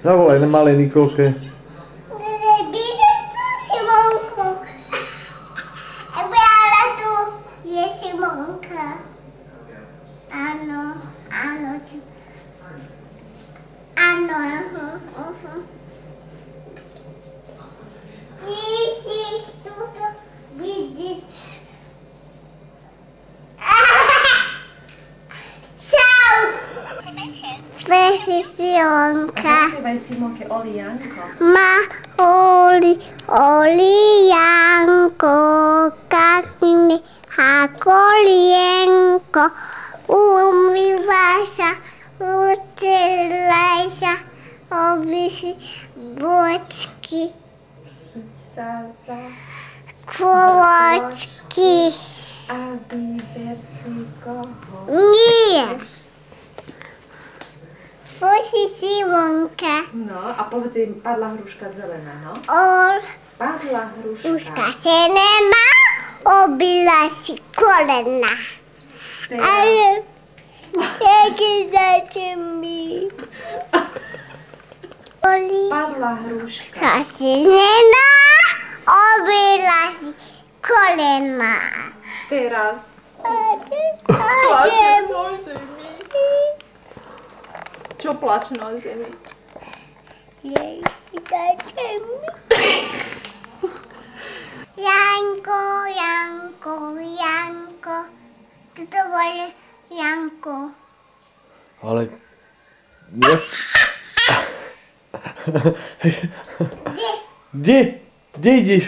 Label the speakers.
Speaker 1: Zavolaj na malej Nikolke.
Speaker 2: Vidíš tu Simonku? Ale tu je Simonka. Áno, áno. Áno, Musíš tuto vidieť. Čau! Spesi Simonka.
Speaker 3: Zaspievaj Simonke Oli Janko.
Speaker 2: Oli Janko, kakne hakolienko, umývaj sa, ucelaj sa, obysi bočky, kôvočky.
Speaker 3: A vyber si koho.
Speaker 2: Nie. Spesi Simonka.
Speaker 3: No a povedz im, padla hruška zelená, no? Padla hruška.
Speaker 2: Hruška se nemá, obila si kolena.
Speaker 3: Teraz.
Speaker 2: Ale jaký dáte mi?
Speaker 3: Padla hruška.
Speaker 2: Sa si nemá, obila si kolena.
Speaker 3: Teraz.
Speaker 2: Plačem
Speaker 3: na zemi. Čo plače na zemi?
Speaker 2: jej dáte mi. Janko, Janko, Janko. Toto bolo Janko.
Speaker 1: Ale... Nie.
Speaker 2: Kde?
Speaker 1: Kde? Kde ideš?